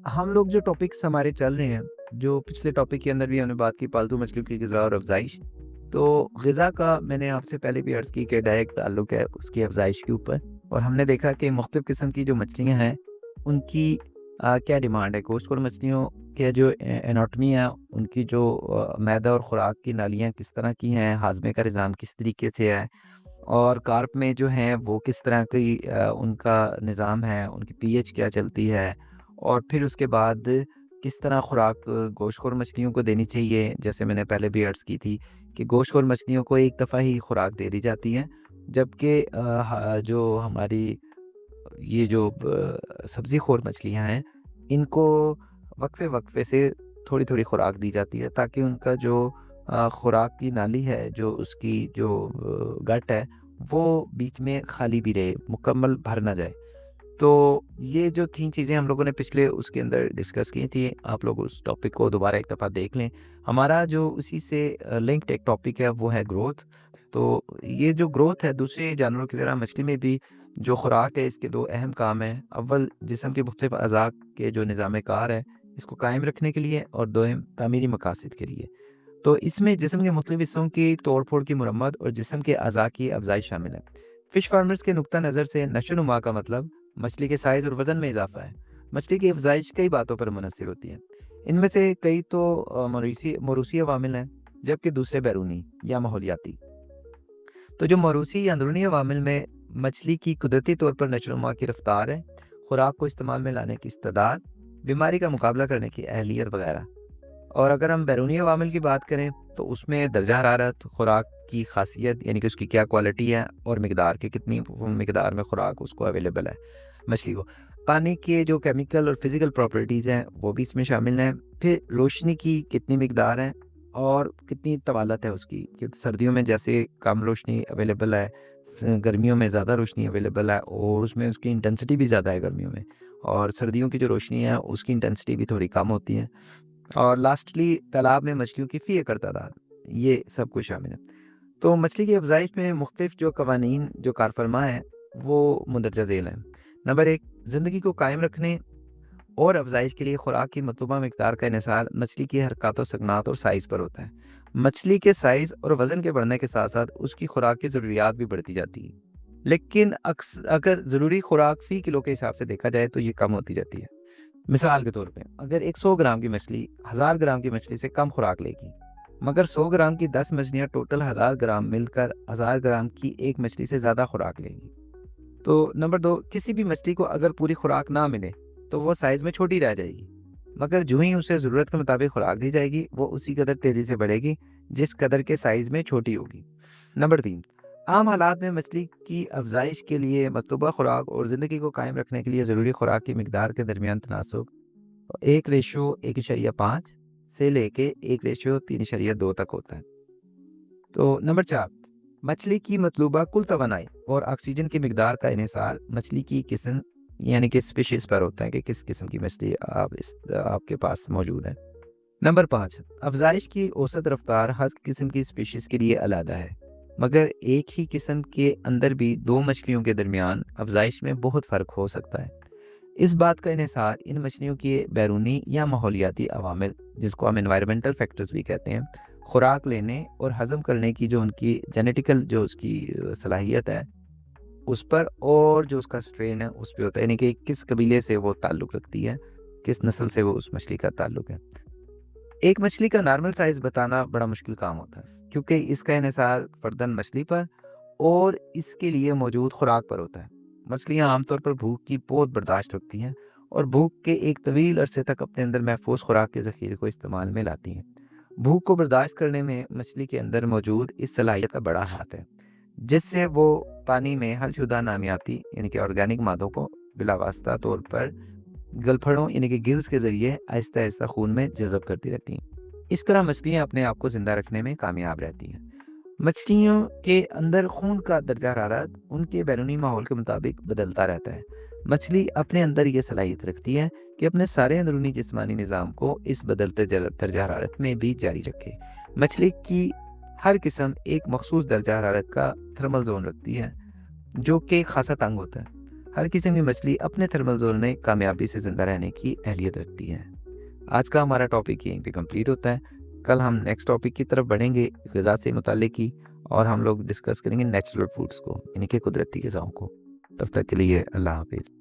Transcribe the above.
हम लोग जो टॉपिक्स हमारे चल रहे हैं, जो पिछले टॉपिक के अंदर भी हमने बात की पालतू मछलियों की ग़िज़ा और अफ़ज़ाइश। तो ग़िज़ा का मैंने आपसे पहले भी अर्ज़ की कि डायरेक्ट ताल्लुक है उसकी अफ़ज़ाइश के ऊपर, और हमने देखा कि मुख़्तलिफ़ किस्म की जो मछलियाँ हैं, उनकी क्या डिमांड है। गोश्तखोर मछलियों के जो एनाटॉमी है, उनकी जो मैदा और ख़ुराक की नालियाँ किस तरह की हैं, हाज़मे का निज़ाम किस तरीके से है, और कार्प में जो हैं वो किस तरह की उनका निज़ाम है, उनकी पीएच क्या चलती है, और फिर उसके बाद किस तरह खुराक गोश्तखोर मछलियों को देनी चाहिए। जैसे मैंने पहले भी अर्ज़ की थी कि गोश्तखोर मछलियों को एक दफ़ा ही खुराक दे दी जाती है, जबकि जो हमारी ये जो सब्ज़ी खोर मछलियाँ हैं, इनको वक्फ़े-वक्फ़े से थोड़ी-थोड़ी खुराक दी जाती है, ताकि उनका जो खुराक की नाली है, जो उसकी जो गट है, वो बीच में खाली भी रहे, मुकम्मल भर ना जाए। तो ये जो 3 चीज़ें हम लोगों ने पिछले उसके अंदर डिस्कस की थी, आप लोग उस टॉपिक को दोबारा एक दफ़ा देख लें। हमारा जो उसी से लिंक्ड एक टॉपिक है, वो है ग्रोथ। तो ये जो ग्रोथ है, दूसरे जानवरों की तरह मछली में भी जो खुराक है, इसके 2 अहम काम हैं। अव्वल जिस्म के मुख्तलिफ़ अज़ा के जो निज़ाम-ए-कार है, इसको कायम रखने के लिए, और दोम तामीरी मकासद के लिए। तो इसमें जिस्म के मुख्तलिफ़ हिस्सों की तोड़-फोड़ की मुरम्मत और जिस्म के अज़ा की अफ़ज़ाइश शामिल है। फ़िश फार्मर्स के नुक्ता नज़र से नशो-नुमा का मतलब मछली के साइज़ और वज़न में इज़ाफ़ा है। मछली की अफ़ज़ाइश कई बातों पर मुनहसर होती है। इनमें से कई तो मौरूसी अवामिल हैं, जबकि दूसरे बैरूनी या माहौलियाती। तो जो मौरूसी या अंदरूनी अवामिल में मछली की कुदरती तौर पर नशो-नुमा की रफ़्तार है, खुराक को इस्तेमाल में लाने की इस्तेदाद, बीमारी का मुकाबला करने की अहलियत वग़ैरह। और अगर हम बैरूनी अवामिल की बात करें, तो उसमें दर्जा हरारत, खुराक की ख़ासियत यानी कि उसकी क्या क्वालिटी है, और मिकदार कि कितनी मिकदार में खुराक उसको अवेलेबल है मछली को। पानी के जो केमिकल और फ़िज़िकल प्रॉपर्टीज़ हैं, वो भी इसमें शामिल हैं। फिर रोशनी की कितनी मिकदार है, और कितनी तवालत है उसकी, कि सर्दियों में जैसे कम रोशनी अवेलेबल है, गर्मियों में ज़्यादा रोशनी अवेलेबल है, और उसमें उसकी इंटेंसिटी भी ज़्यादा है गर्मियों में, और सर्दियों की जो रोशनी है उसकी इंटेंसिटी भी थोड़ी कम होती है। और लास्टली तालाब में मछलियों की फ़ी एकड़ तादाद, ये सब कुछ शामिल है। तो मछली की अफ़ज़ाइश में मुख्तलिफ़ जो कवानीन जो कारफ़रमा हैं, वो मंदरजा ज़ेल हैं। नंबर 1, ज़िंदगी को कायम रखने और अफ़ज़ाइश के लिए खुराक की मतलूबा मिकदार का इन्हिसार मछली की हरकत और सकनात और साइज़ पर होता है। मछली के साइज़ और वज़न के बढ़ने के साथ-साथ उसकी खुराक की ज़रूरियात भी बढ़ती जाती है। लेकिन अगर ज़रूरी खुराक फ़ी किलो के हिसाब से देखा जाए, तो ये कम होती जाती है। मिसाल के तौर पे, अगर एक 100 ग्राम की मछली 1000 ग्राम की मछली से कम खुराक लेगी, मगर 100 ग्राम की 10 मछलियाँ टोटल 1000 ग्राम मिलकर 1000 ग्राम की एक मछली से ज़्यादा खुराक लेंगी। तो नंबर 2, किसी भी मछली को अगर पूरी खुराक ना मिले, तो वो साइज़ में छोटी रह जाएगी। मगर जो ही उसे ज़रूरत के मुताबिक खुराक दी जाएगी, वो उसी कदर तेज़ी से बढ़ेगी, जिस कदर के साइज़ में छोटी होगी। नंबर 3, आम हालात में मछली की अफ़ज़ाइश के लिए मतलूबा खुराक और ज़िंदगी को कायम रखने के लिए ज़रूरी खुराक की मिकदार के दरमियान तनासुब 1:1.5 से लेके 1:3.2 तक होता है। तो नंबर 4, मछली की मतलूबा कुल तवानाई और ऑक्सीजन की मिकदार का इन्हिसार मछली की किस्म यानी कि स्पीशीज़ पर होता है, कि किस किस्म की मछली आपके पास मौजूद है। नंबर 5, अफ़ज़ाइश की औसत रफ़्तार हर किस्म की स्पीशीज़ के लिए अलग है, मगर एक ही किस्म के अंदर भी 2 मछलियों के दरमियान अफ़ज़ाइश में बहुत फ़र्क हो सकता है। इस बात का इन्हिसार इन मछलियों के बैरूनी या माहौलियाती अवामिल, जिसको हम एनवायरमेंटल फैक्टर्स भी कहते हैं, खुराक लेने और हज़म करने की जो उनकी जेनेटिकल जो उसकी सलाहियत है, उस पर, और जो उसका स्ट्रेन है उस पे होता है, यानी कि किस कबीले से वो ताल्लुक़ रखती है, किस नस्ल से वो उस मछली का ताल्लुक़ है। एक मछली का नॉर्मल साइज़ बताना बड़ा मुश्किल काम होता है, क्योंकि इसका इन्हिसार फ़र्दन मछली पर और इसके लिए मौजूद खुराक पर होता है। मछलियाँ आमतौर पर भूख की बहुत बर्दाश्त रखती हैं, और भूख के एक तवील अरसे तक अपने अंदर महफूज खुराक के ज़ख़ीरे को इस्तेमाल में लाती हैं। भूख को बर्दाश्त करने में मछली के अंदर मौजूद इस सलाहियत का बड़ा हाथ है, जिससे वो पानी में हलशुदा नामियाती यानी कि ऑर्गेनिक मादों को बिलावास्ता तौर पर गलफड़ों यानी कि गिल्स के ज़रिए आहिस्ता-आहिस्ता खून में जज़ब करती रहती हैं। इस तरह मछलियाँ अपने आप को ज़िंदा रखने में कामयाब रहती हैं। मछलियों के अंदर खून का दर्जा हरारत उनके बैरूनी माहौल के मुताबिक बदलता रहता है। मछली अपने अंदर ये सलाहियत रखती है कि अपने सारे अंदरूनी जिस्मानी निज़ाम को इस बदलते दर्जा हरारत में भी जारी रखे। मछली की हर किस्म एक मखसूस दर्जा हरारत का थर्मल ज़ोन रखती है, जो कि खासा तंग होता है। ہر قسم کی مچھلی اپنے تھرمل زون میں کامیابی سے زندہ رہنے کی اہلیت رکھتی ہے۔ آج کا ہمارا ٹاپک یہیں پہ کمپلیٹ ہوتا ہے۔ کل ہم نیکسٹ ٹاپک کی طرف بڑھیں گے غذا سے متعلق کی، اور ہم لوگ ڈسکس کریں گے نیچرل فوڈس کو، یعنی کہ قدرتی غذاؤں کو۔ تب تک کے لیے اللہ حافظ۔